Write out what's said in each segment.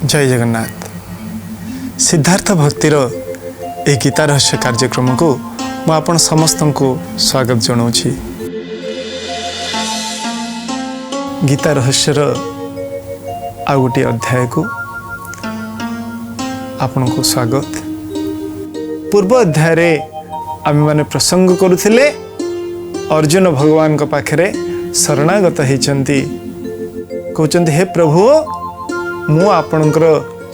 जय जगन्नाथ। सिद्धार्थ भक्तिर ए गीता रहस्य कार्यक्रम को मु आपण समस्त को स्वागत जनाऊँगी। गीता रहस्यर आ गोटे अध्याय को आपण को स्वागत। पूर्व अध्याय रे आम माने प्रसंग करुथिले अर्जुन भगवान को पाखरे शरणागत होइचंती। कहउचंती हे प्रभु मु आपणकर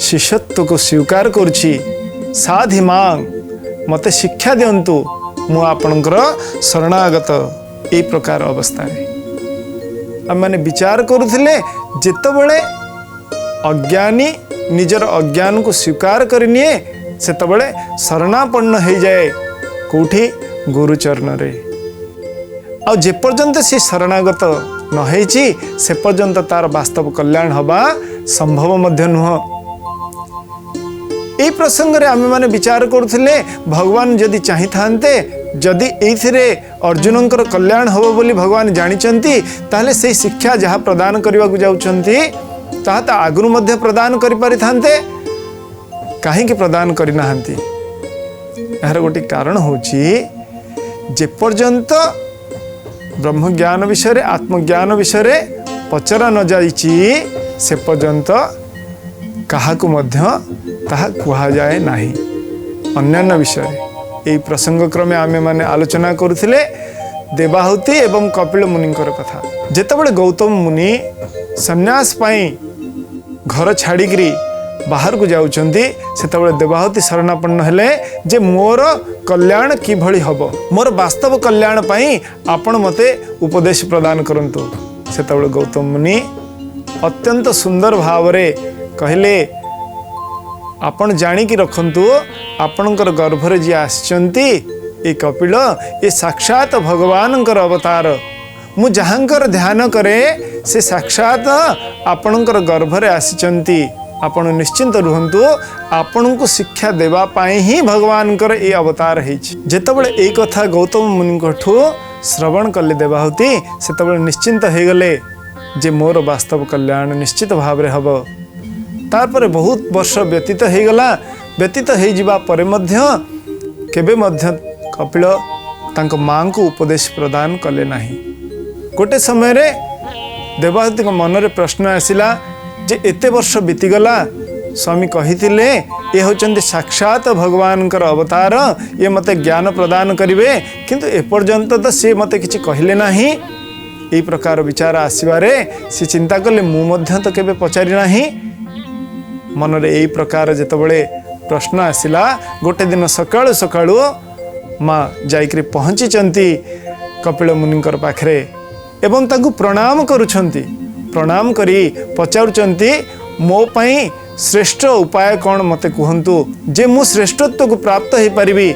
शिष्यत्व को स्वीकार करुछि, साधि मांग मते शिक्षा दियंतु, मु आपणकर शरणागत। ए प्रकार अवस्था आम माने विचार करुथिले जेतबेले अज्ञानी निजर अज्ञान को स्वीकार करनिए सेतबेले शरणापन्न हो जाए कोठी गुरुचरण रे। आ जे पर्यंत से शरणागत न होइछि से पर्यंत तार वास्तव कल्याण हवा संभव मध्य नुह। ए प्रसंग रे आमे माने विचार करुथिले भगवान जदि चाहि थांते, जदि एथिरे अर्जुनंकर कल्याण हबो बोली भगवान जानिचंती, ताहले से शिक्षा जहा प्रदान करबा को जाउचंती ताहा ता आगुरु मध्य प्रदान करि पारि थांते, काहे कि प्रदान करि नाहंती। एहर गोटे कारण होची जे पर्यंत ब्रह्म ज्ञान विषय आत्मज्ञान विषय पचरा न जाइछि से पर्यंत काहाकु मध्य ताहा कुहा जाए नाही। अन्यान्य विषय ए प्रसंग क्रमे आमे माने आलोचना करुथिले देवाहुति एवं कपिल मुनिकर कथा। जेतेबेले गौतम मुनि सन्यास पाई घर छाड़िकरी बाहर को जाउचंती सेतेबेले देवाहुति शरणापन्न हेले जे मोर कल्याण किभଳି हबो, मोर वास्तव कल्याण पाई आपण मते उपदेश प्रदान करंतु। सेतेबेले गौतम मुनि अत्यंत सुंदर भावरे कहले आपण जानी कि रखंतु आपणकर गर्भरे जी आछंती ए कपिल ए साक्षात भगवानकर अवतार। मु जहांकर ध्यान करे से साक्षात आपणकर गर्भरे आछंती। आपण निश्चिंत रुहंतु, आपण को शिक्षा देवा पाई ही भगवानकर ए अवतार हेछि। जेतबेले ए कथा गौतम मुनिठू श्रवण कले देवाहुति सेतबेले निश्चिंत हो गले जे मोर वास्तव कल्याण निश्चित भाव रे हबो। तारपर बहुत वर्ष व्यतीत हो गला। व्यतीत हो जिबा परे मध्य केबे मध्य कपिल तांको मां को उपदेश प्रदान कले नाही। गोटे समय रे देवाहुति मन रे प्रश्न आसिला जे एते वर्ष बीतीगला, स्वामी कहिथिले ये होचंती साक्षात भगवानकर अवतार, ये मते ज्ञान प्रदान करिवे, किंतु एपर्यंत तो से मते किछि कहिले नाही। ए प्रकार विचार आसीबारे से चिंता कले मु मध्य तो केबे पचारि नाही। मन रे ए प्रकार जेतबेले प्रश्न आसिला, गोटे दिन सकाळु सकाळु माँ जाइकरी पहुँचीचंती कपिल मुनिकर पाखरे एवं ताकू प्रणाम करुछंती। प्रणाम करी पचारुचंती मो पाई श्रेष्ठ उपाय कौन मते कहंतु जे मु श्रेष्ठत्व को प्राप्त हो पारिबी,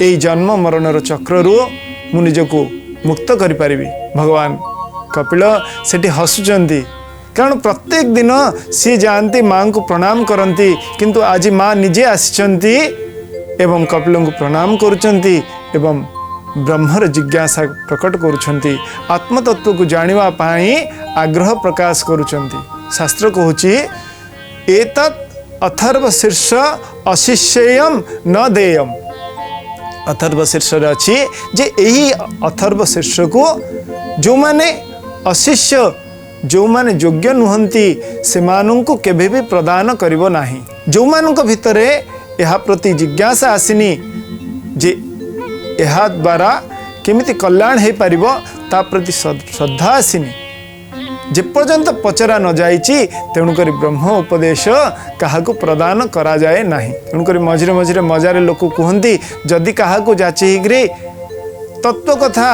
एई जन्म मरणर चक्ररु मु निजको मुक्त करि पारिबी। भगवान कपिल सेठी हसुचंती, कारण प्रत्येक दिन सी जानती मां को प्रणाम करंती, किंतु आज मां निजे आसिचंती एवं कपिल को प्रणाम करुचंती एवं ब्रह्मर जिज्ञासा प्रकट करुचंती, आत्मतत्व को जानिवा पाई आग्रह प्रकाश करुचंती। शास्त्र कहूची एतत् अथर्व शीर्ष अशिष्येयम न देयम। अथर्व शीर्ष अच्छी जे यही अथर्व शीर्ष को जो माने अशिष्य जो माने योग्य नुहंती से मानू केबे भी प्रदान करिवो नाही। जो मानक भितरे यह प्रति जिज्ञासा आसिनी जे यह द्वारा केमिति कल्याण हो पारिबो ता प्रति श्रद्धा आसिनी, जे पर्यंत पचरा न जाइछि तेणुकरी ब्रह्म उपदेश काहाकू प्रदान करा जाए नाही। तेणुकरी मझिरे मझिरे मजारे लोक कहती जदि काहाकू जाचिग्री तत्व कथा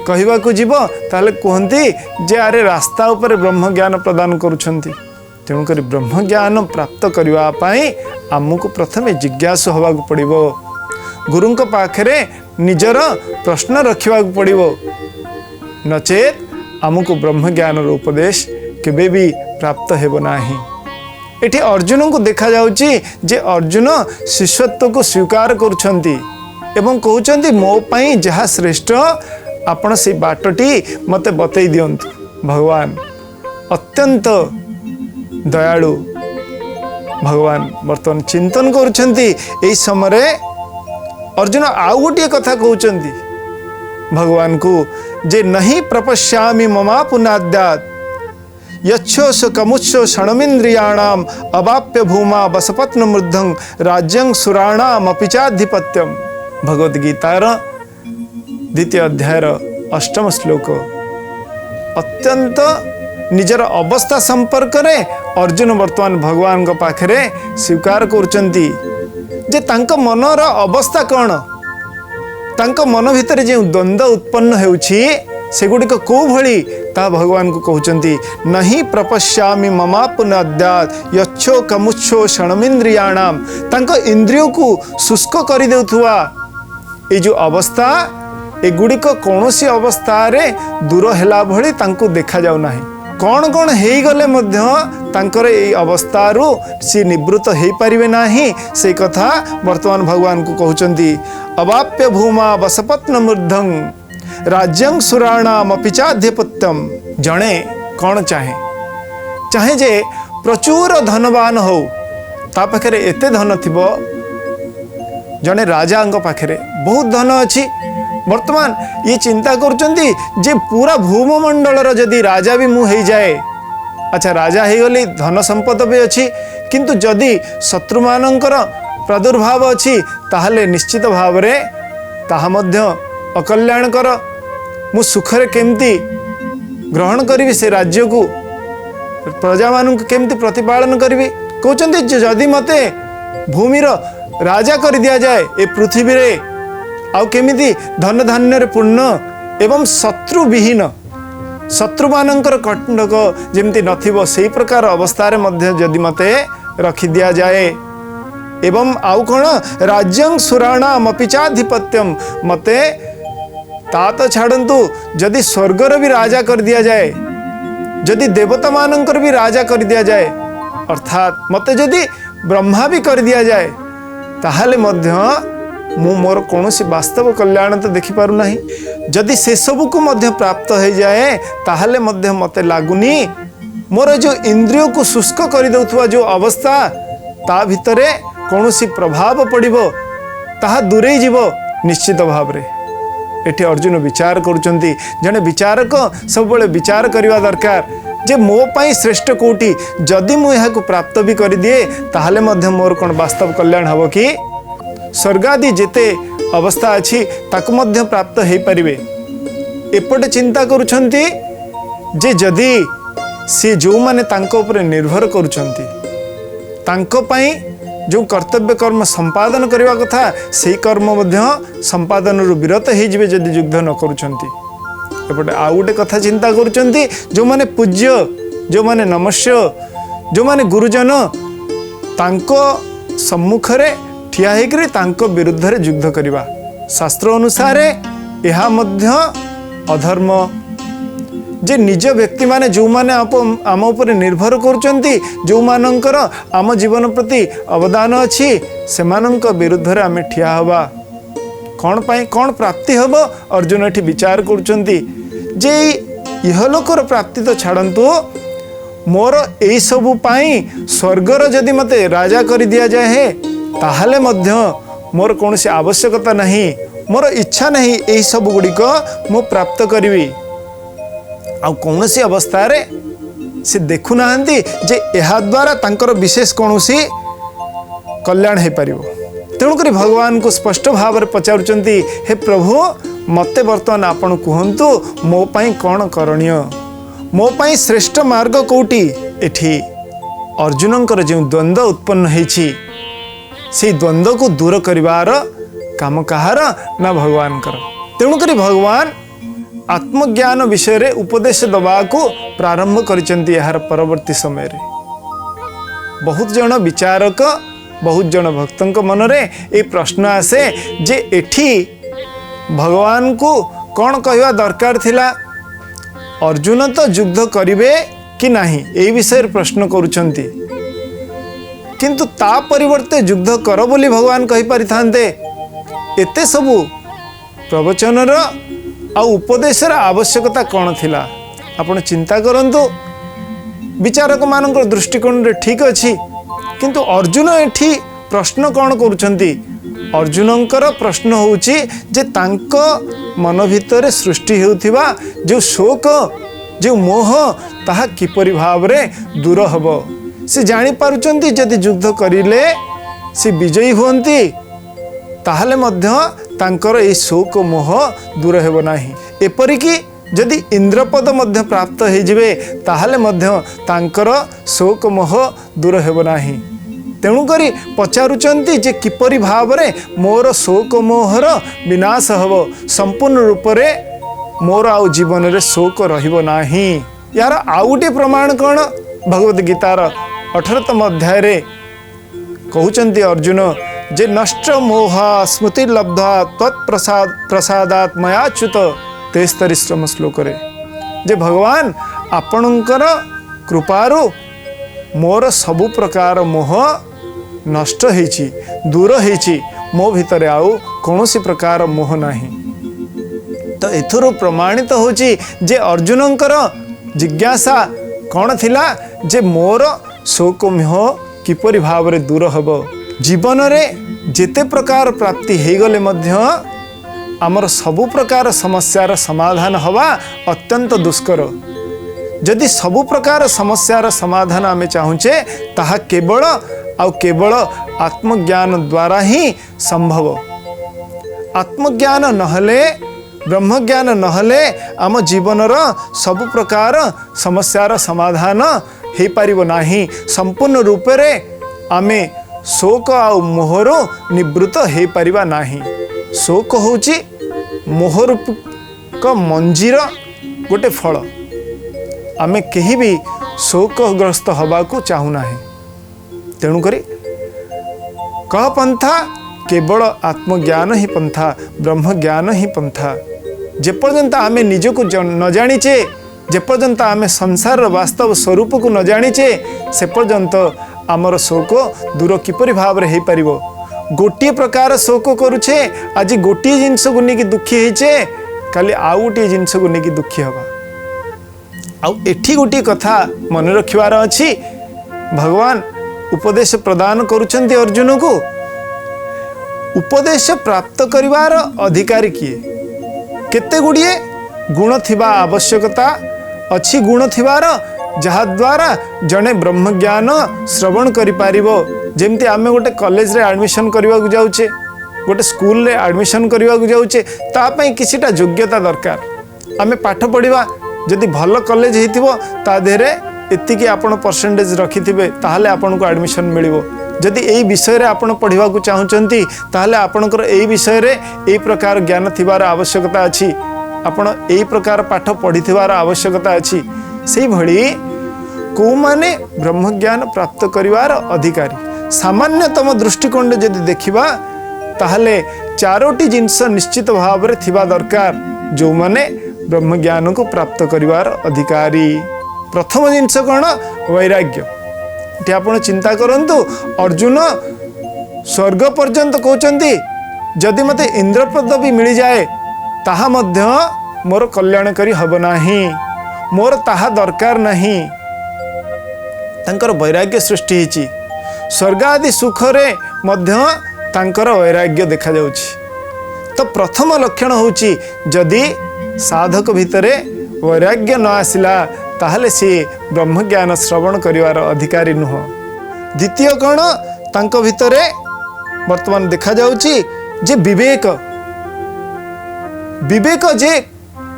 कहवाकू जीव ताले कहती जे अरे रास्ता उपर ब्रह्म ज्ञान प्रदान करुछंती। तेणुकरी ब्रह्म ज्ञान प्राप्त करबा पाई आमको प्रथमे जिज्ञासु होबाक पड़िबो, गुरुंक पाखरे निजर प्रश्न रखिबा पड़िबो, नचेत आमको ब्रह्म ज्ञान उपदेश केबे भी प्राप्त हेबो नाही। एठी अर्जुन को देखा जाउची जे अर्जुन शिष्यत्व को स्वीकार करुछंती एवं कहउचंती मो पाई जहा श्रेष्ठ आपण से बाटटी मते बतई दियंतु। भगवान अत्यंत दयालु भगवान बर्तमान चिंतन करुछंती। एई समय अर्जुन आउ गोटे कथा कहउछंती भगवान को जे नहीं प्रपश्यामि ममा पुनाद्यात् यच्छोष कमुच्छो क्षणमिंद्रियाणाम अवाप्य भूमा बसपत्न मृद्धं राज्यं सुराणाम अपिचाधिपत्यम। भगवद गीतार 2 अध्यायर 8 श्लोक। अत्यंत निजर अवस्था संपर्क रे अर्जुन वर्तमान भगवान को पाखरे स्वीकार करुचंती जे तांको मनर अवस्था कौन, तांको मन भितर जो द्वंद्व उत्पन्न हेउछि सेगुड़िक कौ भली ता भगवान को कहउचंती नहीं प्रपश्यामि ममा पुनाद्यात् यच्छो कमुच्छो क्षणमिंद्रियाणाम। तांको इंद्रियों को शुष्क कर देउथुआ ए जो अवस्था एगुड़िक कौनसी अवस्था रे दूर हैला भली तांको देखा जाउ नाही। कौन कौन हेई गले मध्य तांकर ए अवस्थारू सी निवृत्त हेई परिवे नाही से कथा वर्तमान भगवान को कहउचंती। अवाप्य भूमा बसपत्न मृद्धं राज्यं सुराणाम अपिचाधिपत्यम। जणे कौन चाहे जे प्रचुर धनवान हो ता पाखरे एते धन थिबो। जणे राजा पाखरे बहुत धन अच्छी वर्तमान ये चिंता करचंती जे पूरा भूमंडल जदि राजा भी मु हो जाए, अच्छा राजा हो गली धन संपद भी अच्छी किंतु जदि शत्रु मानकर प्रादुर्भाव अच्छी ताहले निश्चित भाव रे ताहा मध्य अकल्याणकर। मु सुखरे केमती ग्रहण करी से राज्य को प्रजा मान केमती प्रतिपालन करी। कहते जदि मते भूमिर राजा कर दिया जाए ए पृथ्वी रे आउ केमिति धन धान्य पूर्ण एवं शत्रु विहीन शत्रु मानकर कटक जमती नथिबो सेही प्रकार अवस्था रे मध्य जदि मते रखी दिया जाए एवं आउ कौन राज्यं सुराणाम अपिचाधिपत्यम। मते ता तो छाड़ंतु जदि स्वर्गर भी राजा कर दिया जाए, जदि देवता मानकर भी राजा कर दिया जाए, अर्थात मते जदि ब्रह्मा भी कर दिया जाए ताहले मध्य मु मोर कौनसी वास्तव कल्याण तो देखि पारु नाही। जदि से सब को मध्य प्राप्त हो जाए ताहले मध्य मते लागुनी मोर जो इंद्रियों को शुष्क कर देउथुवा जो अवस्था ता भितरे कौनसी प्रभाव पड़िबो ताहा दूरे जीवो निश्चित भाव रे। एठी अर्जुन विचार करुचंती। जने विचारक सब बेले विचार करिवा दरकार जे मो पाई श्रेष्ठ कोटी जदि मु यहा को प्राप्त भी कर दिए ताहले मध्य मोर कोन वास्तव कल्याण हबो कि स्वर्गादि जेते अवस्था अच्छी ताकु मध्य प्राप्त हो पारिबे। एपटे चिंता करुछंती जे जदि सी जो माने तांको उपरे निर्भर करुछंती तांको पाई जो कर्तव्य कर्म संपादन करवा कथा से कर्म मध्य संपादन रु विरत हो जिवे जदि युद्ध न करुछंती। एपटे आ गोटे कथा चिंता करुछंती जो माने पूज्य जो माने नमस्य जो माने गुरुजन तांको सम्मुख रे ठिया हेकरी तांको विरुद्ध रे युद्ध करिबा शास्त्र अनुसार यह मध्य अधर्म। जे निज व्यक्ति माने जो माने आम उपर निर्भर करुचंती जो मानकर आम जीवन प्रति अवदान अच्छी से विरुद्ध रे आमे ठिया हवा कौन पाई कौन प्राप्ति हम अर्जुन एठी विचार करुचंती जे इहलोकर प्राप्ति तो छाड़ंतु मोर एई सबु पाई स्वर्गर जदि मते राजा कर दिया जाए ताहले मध्य मोर कौनसी आवश्यकता नहीं, मोर इच्छा नहीं एई सब गुड़िक मु प्राप्त करी। आ कौनसी अवस्था रे से देखु नाहंती जे एहा द्वारा तांकर विशेष कौनसी कल्याण हो पारिबो। तेणुकरी भगवान को स्पष्ट भाव में पचारुचंती हे प्रभु मते वर्तमान आपण कहंतु मो पाई कौन करणीय, मो पाई श्रेष्ठ मार्ग कोटी। एठी अर्जुनंकर जो द्वंद्व उत्पन्न होईछि से द्वंद्व को दूर करिवार काम कहार ना भगवान कर। तेणुकरी भगवान आत्मज्ञान विषय रे उपदेश दबा को प्रारंभ करिसेंती। यार परवर्ती समय रे बहुत जन विचारक बहुत जन भक्तों मन रे ए प्रश्न आसे जे एठी भगवान को कौन कहवा दरकार थिला, अर्जुन तो युद्ध करिवे कि नहीं ए विषय प्रश्न करुचंती किंतु ता परिवर्ते युद्ध कर बोली भगवान कहि परिथांते। एते सबु प्रवचनर आ उपदेशर आवश्यकता कौन थिला आपण चिंता करंतु। विचारक मानकर दृष्टिकोण रे ठीक अछि किंतु अर्जुन एठी प्रश्न कौन करुछंती अर्जुनंकर प्रश्न होउची जे तांको मन भितर सृष्टि हेउथिबा जो शोक जो मोह ताहा किपरि भाव रे दूर हबो से जानि पारुचंती जदि युद्ध करिले से विजयी होंती ताहले मध्य तांकर ए शोक मोह दूर हेबो नाही एपरिकी जदि इंद्रपद मध्य प्राप्त हो जिवे ताहले मध्य तांकर शोक मोह दूर हेबो नाही तेणुकरी पचारुचंती जे किपरि भाव रे मोर शोक मोहर विनाश हबो संपूर्ण रूप रे मोर आउ जीवन रे शोक रहिबो नाही यार आउटे प्रमाण कौन भगवत गीतार 18तम अध्याय रे कहउचंती अर्जुन जे नष्ट मोह स्मृति लब्धा तत्प्रसाद प्रसादात मयाच्युत 33तम श्लोक रे जे भगवान आपणकर कृपारु मोर सबु प्रकार मोह नष्ट हेछि दूर हेछि मो भितर आउ कौनसी प्रकार मोह नाही तो एथुरु प्रमाणित होछि जे अर्जुनंकर जिज्ञासा कौन थिला जे मोर शोक मोह किपरि भाव रे दूर हबो जीवन रे जेते प्रकार प्राप्ति हे गले मध्य आमर सबु प्रकार समस्यार समाधान हवा अत्यंत दुष्कर जदि सबु प्रकार समस्यार समाधान आमे चाहूचे ताहा केवल आउ केवल आत्मज्ञान द्वारा ही संभव आत्मज्ञान नहले ब्रह्मज्ञान नहले आम जीवनर सबु प्रकार समस्यार समाधान हो पारिबो नाही संपूर्ण रूप रे आमे शोक आउ मोहरो निवृत्त हो पारिबा नाही शोक होची मोहरूप का मंजीर गोटे फल आमे केही भी शोकग्रस्त हवा को चाहू ना तेणुकरी कह पंथा केवल आत्मज्ञान ही पंथा ब्रह्मज्ञान ही पंथा जेपर्यंत आमे निजको न जानिचे जेपर्यंत आमे संसार वास्तव स्वरूप को न जानिचे से पर्यंत आमर शोक दूर किपरि भाव रे हे परिबो गोटे प्रकार शोक करुछे आज गोटे जिनस को नेकी दुखी हेचे काली आउ गोटे जिनस को नेकी दुखी हवा आउ एठी गोटे कथा मन रखिवार अछि भगवान उपदेश प्रदान करुछंती अर्जुन को उपदेश प्राप्त करिवार अधिकारी किए केते गुड़िए गुण थिबा आवश्यकता अच्छी गुण थिबार जहा द्वारा जने ब्रह्मज्ञान श्रवण करि पारिबो जेमती आमे गोटे कॉलेज रे एडमिशन करबा को जाउचे गोटे स्कूल रे एडमिशन करबा को जाउचे ता पई किछिटा योग्यता दरकार आमे पाठ पढ़िबा जदि भल कॉलेज हेतिबो ता देरे एतिकी आपण परसेंटेज रखिथिबे ताहाले आपण को एडमिशन मिलिबो जदि एई विषय रे आपण पढ़िबा को चाहुचंती ताहाले आपणकर एई विषय रे एई प्रकार ज्ञान थिबार आवश्यकता अछि आपण एई प्रकार पाठ पढ़िथिबार आवश्यकता अछि सेई भଳି को माने ब्रह्मज्ञान प्राप्त करिवार अधिकारी सामान्यतम दृष्टिकोण जदि देखिबा ताहाले चारोटी जिंस निश्चित भाव रे थिबा दरकार जो माने ब्रह्मज्ञान को प्राप्त करिवार अधिकारी प्रथम जिंस कोन वैराग्य ये आपण चिंता करंतु अर्जुन स्वर्ग पर्यंत कहउचंती जदि मते इंद्रपद भी मिल जाए ताहा मध्य मोर कल्याण करी हब नाही मोर ताहा दरकार नाही तांकर वैराग्य सृष्टि हिची स्वर्ग आदि सुख रे मध्य तांकर वैराग्य देखा जाउची तो प्रथम लक्षण होची जदि साधक भितरे वैराग्य न आसिला ताहले सी ब्रह्मज्ञान श्रवण करिवार अधिकारी नुह द्वितीय कौन तांको भितरे वर्तमान देखा जाउची जे विवेक विवेक जे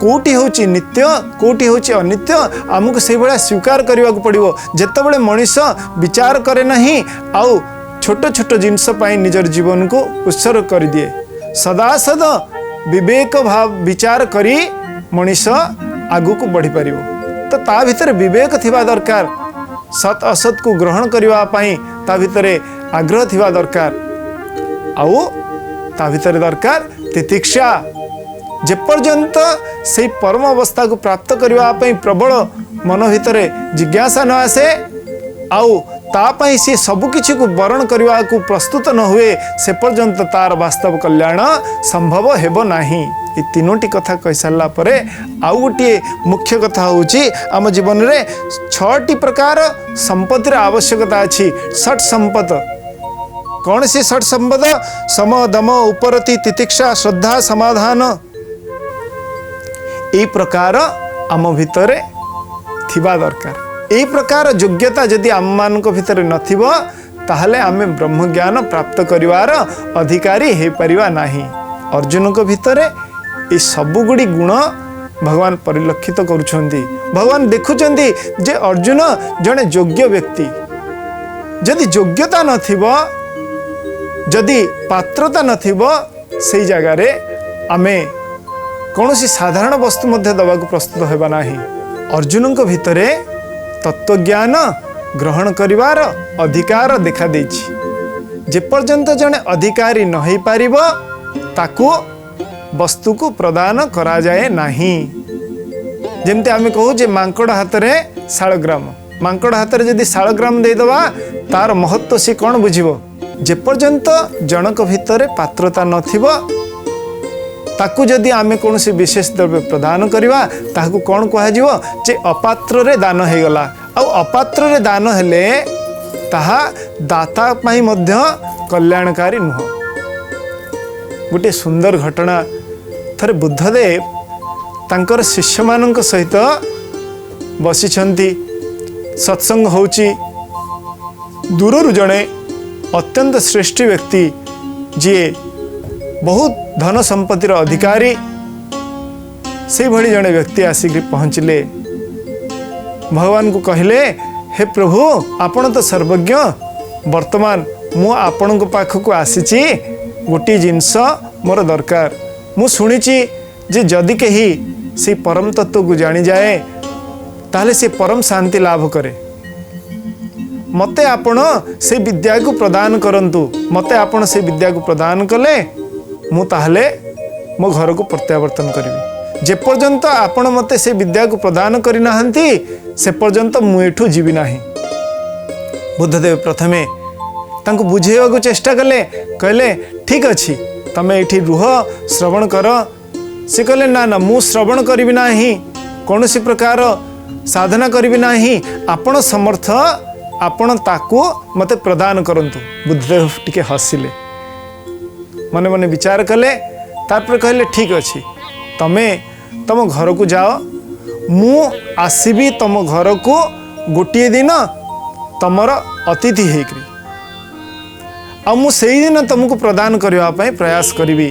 कोटी होची नित्य कोटी होची अनित्य आमको से बड़ा स्वीकार करने को पड़ो जिते मनीष विचार करे नहीं आउ छोट छोट जिनस पाई निजर जीवन को उत्सर्ग कर दिए सदा सदा विवेक भाव विचार करी मनीष आगु को बढ़ी पार तो ता भितर विवेक थिबा दरकार सत असत को ग्रहण करबा पई ता भितरे आग्रह थिबा दरकार आउ ता भितरे दरकार तितिक्षा जेपर्यंत से परम अवस्था को प्राप्त करबा पई प्रबल मन भितरे जिज्ञासा न आसे आउ तापाई सी सबकिछि को वरण करने को प्रस्तुत न हुए से पर्यंत तार वास्तव कल्याण संभव हेबो नाही। ये तीनोटी कथा कही सारा पर आउ गोटे मुख्य कथा होची आम जीवन रे 6टी प्रकार संपत्तिर आवश्यकता अछि। षट संपत कौन सी षट संपद? सम दम उपरति तितिक्षा श्रद्धा समाधान। यही प्रकार आम भितर थिबा दरकार। यही प्रकार योग्यता जदि आम मान भितर नथिबो ताहले आमे ब्रह्म ज्ञान प्राप्त करिवार अधिकारी हे परिवा नाही। अर्जुन को भितर ये सबुगुड़ी गुण भगवान परिलक्षित करुछंती। भगवान देखुचंती जे अर्जुन जने योग्य व्यक्ति, जदि योग्यता नथिबो जदि पात्रता नथिबो सेई जगह रे आमे कौनसी साधारण वस्तु मध्य दबाक प्रस्तुत हेबा नाही। अर्जुन को भितरे तत्वज्ञान ग्रहण करिवार अधिकार देखा देछि। जे पर्यंत जने अधिकारी न होई पारिबो ताकू वस्तु को प्रदान करा जाए नाही। जेमते आमे कहू जे मांकड़ हाथ रे शालग्राम, मांकड़ हाथ रे जदि शालग्राम दे दवा तार महत्व से कौन बुझिबो? जे पर्यंत जनक भितर पात्रता नथिबो ताकू जदि आमे कौनसी विशेष द्रव्य प्रदान करिवा ताकू कौन कहा जीवो जे अपात्र रे दान हे गला। आ अपात्र रे दान हेले ताहा दाता पई मध्य कल्याणकारी नुह। गोटे सुंदर घटना थरे बुद्धदेव तांकर शिष्य मानक सहित बसिछंती, सत्संग होची। दूररु जणे अत्यंत श्रेष्ठ व्यक्ति जी बहुत धन संपत्तिर अधिकारी से भली जड़े व्यक्ति आसिक पहुँचले। भगवान को कहले, हे प्रभु आपण तो सर्वज्ञ, वर्तमान मु आपण पाखक आसी गोटे जिनस मोर दरकार। मु शुणिची जे जदि कही से परम तत्व को जानी जाए ताहले से परम शांति लाभ करे। मते आपण से विद्या को प्रदान करंतु। मते आपण से विद्या को प्रदान कले मु ताहले मो घर को प्रत्यावर्तन करी। जे पर्यंत आपण मते से विद्या को प्रदान करी नाहंती से पर्यंत मु एठू जीवी नाही। बुद्धदेव प्रथमे तांको बुझेवा को चेष्टा कले, कहले ठीक अछि तमे एठी रुह श्रवण कर। से कहले ना ना मु श्रवण करिबि नाही, कौनसी प्रकार साधना करिबि नाही, आपण समर्थ आपण ताकू मते प्रदान करंतु। बुद्धदेव टिके हसिले, मने मने विचार कले, तापर कहले ठीक अछि तमे तम घर को जाओ, मु आसीबी तम घर को गोटे दिन तमर अतिथि हेकरी आ मु सेई दिन तुमको प्रदान करबा पई प्रयास करिबी।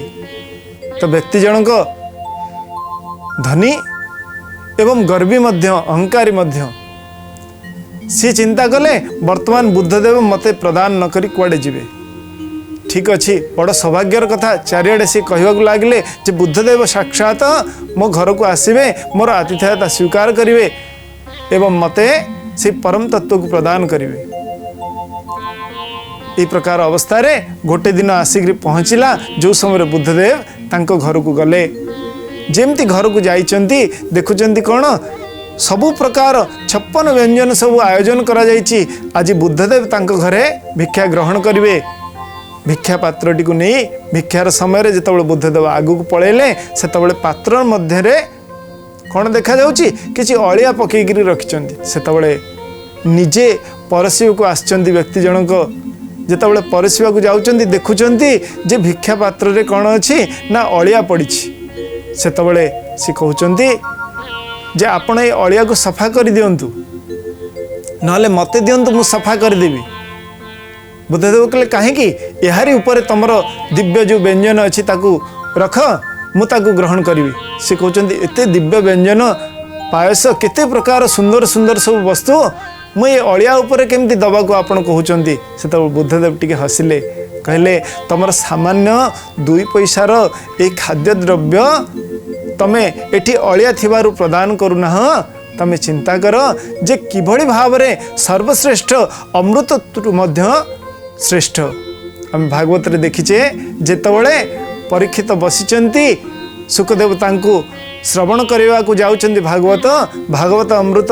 तो व्यक्ति जनक धनी एवं गर्वी मध्य अहंकारी मध्य सी चिंता कले वर्तमान बुद्धदेव मते प्रदान न करी कुआडे जीवे। ठीक अच्छी बड़ सौभाग्यर कथा। चारिआडे सी कहवा लगे जे बुद्धदेव साक्षात मो घर को आसवे, मोर आतिथ्यता स्वीकार करेंगे एवं मते से परम तत्व को प्रदान करेंगे। ये प्रकार अवस्था रे गोटे दिन आसिक पहुँचला जो समय बुद्धदेव तांको घर को गले। जेमती घर को जाइचंती देखुचंती कौन सबु प्रकार 56 व्यंजन सब आयोजन करा जाइची। आज बुद्धदेव तांको घरे भिक्षा ग्रहण करेंगे। भिक्षा पात्रटी को नहीं भिक्षार समय जिते बुद्धदेव आगू को पलैले से पात्र मध्य कौन देखा जाउची किछि अलिया पकईकरी रखिचंती। सेतबले निजे परसिया को आसचंती व्यक्ति जनक जिते परसिया को जाउचंती देखुचंती जे भिक्षा पात्र रे कौन अच्छी ना अलिया पड़िछि। सेतबले से कहउचंती जे आपण ए अलिया को सफा कर दियंतु नहले मते दियंतु मु सफा कर देबी। बुद्धदेव कहले कहीं यारी ऊपर तुमर दिव्य जो व्यंजन अच्छी ताकू रख मु ताकू ग्रहण करी। से कहते एते दिव्य व्यंजन पायस केते प्रकार सुंदर सुंदर सब वस्तु मु ये अलिया ऊपर केमती दबा को आपण कहउचंती। से बुद्धदेव टिके हसिले, कहले तुमर सामान्य 2 पैसार ए खाद्य द्रव्य तमे एठी अलिया थिबारु प्रदान करूना। तमे चिंता कर जे किभଳି भावरे सर्वश्रेष्ठ अमृत मध्य श्रेष्ठ। आम भागवत रे देखीचे जेतबळे परीक्षित बसिचंती सुखदेव तांको श्रवण करने को जाउचंती भागवत भागवत अमृत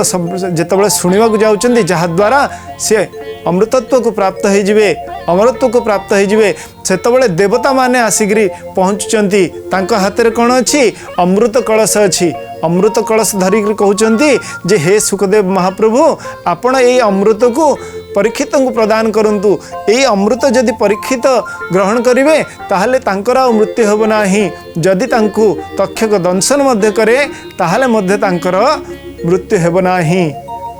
जेतबळे सुनिबा को जाउचंती जहा द्वारा से अमृतत्व को प्राप्त हो जिवे, अमरत्व को प्राप्त हो जिवे, सेतबेले देवता माने आसिकरी पहुँचुचंती। तांको हाथ रे कोन अछि? अमृत कलश अछि। अमृत कलश धरिक कहउचंती जे हे सुखदेव महाप्रभु, आपण ए अमृत को परीक्षित को प्रदान करंतु। ए अमृत जदि परीक्षित ग्रहण करिवे ताहले तांकर मृत्यु होब नाही। जदि तांकु तक्षक दंशन मध्य करे ताहले मध्य तांकर मृत्यु होब नाही।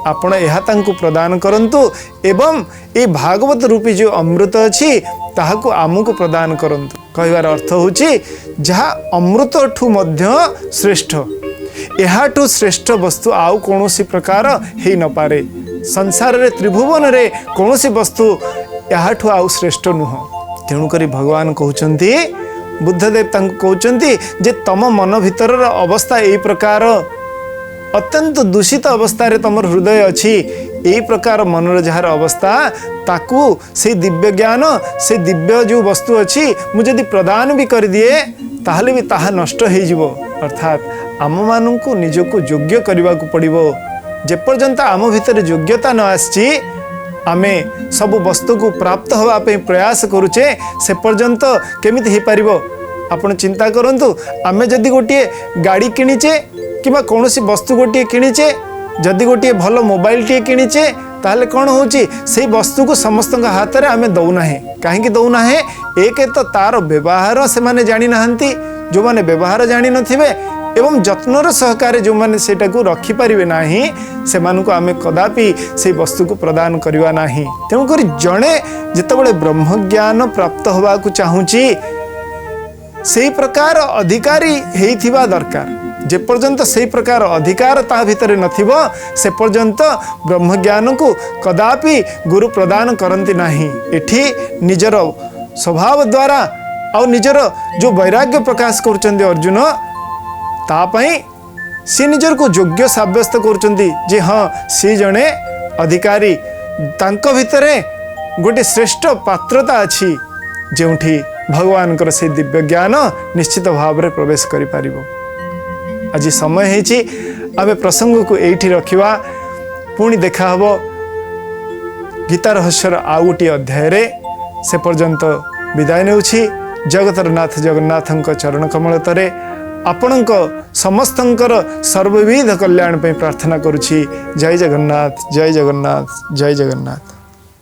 आपण एहा तांकु प्रदान करंतु एवं ए भागवत रूपी जो अमृत अछि ताहाकु आमको प्रदान करंतु। कहबार अर्थ होछि जहा अमृत ठू मध्य श्रेष्ठ, एहाठू श्रेष्ठ वस्तु आउ कौनसी प्रकार हे न पारे। संसार रे त्रिभुवन रे कौनसी वस्तु एहाठू आउ श्रेष्ठ नुह। तेणु करी भगवान कहउचंती, बुद्धदेव तांको कहउचंती जे तम मन भीतर अवस्था एई प्रकार अत्यंत दूषित अवस्था रे तमर हृदय अछि। एई प्रकार मनर जहार अवस्था ताकू से दिव्य ज्ञान, से दिव्य जो वस्तु अछि मु जदि प्रदान भी कर दिए ताहले भी ताहा नष्ट हो जिवो। अर्थात आम मानू निजको योग्य करने को पड़ो। जेपर्यंत आम भितर योग्यता न आसी आमे सब वस्तु को प्राप्त होगापी प्रयास करुचे से पर्यंत केमिति हो पारिबो। आपण चिंता करंतु, आमे जदि गोटे गाड़ी किणीचे किंवा कौन सी वस्तु गोटे किणीचे, जदि गोटे भल मोबाइल टी किणीचे ताहले कौन होची से वस्तु को समस्त हाथ में आमे दौना है। कहीं दौना है? एक तो तार व्यवहार से माने जानी नहांती, जो माने व्यवहार जानी नथिबे एवं जत्नर सहकारे जो माने सेटा को रखी पारिबे नाही, से मानको आमे कदापि से वस्तु को प्रदान करिवा नाही। तेणु करी जणे जेतेबेले ब्रह्म ज्ञान प्राप्त होबा को चाहूची सेही प्रकार अधिकारी हेइथिबा दरकार। जे पर्यंत से प्रकार अधिकार ता भितर नथिबो से पर्यंत ब्रह्म ज्ञान को कदापि गुरु प्रदान करंती नाही। एठी निजर स्वभाव द्वारा और निजर जो वैराग्य प्रकाश करचंदी अर्जुन तापई सी निजर को योग्य साब्यस्त करचंदी जे हाँ सी जने अधिकारी, तांको भितरे गोटे श्रेष्ठ पात्रता अछि जेउठी भगवान कर से दिव्य ज्ञान निश्चित भाव में प्रवेश करि पारिबो। आज समय है आमे प्रसंग को एठी रखिवा, पुणी देखा हबो गीता रहस्यर आउ गोटे अध्याय रे। से पर्यंत विदाय नेउछि। जगतर नाथ जगन्नाथंक चरण कमल तरे आपणक समस्तंकर सर्वविध कल्याण पे प्रार्थना करुछि। जय जगन्नाथ, जय जगन्नाथ, जय जगन्नाथ।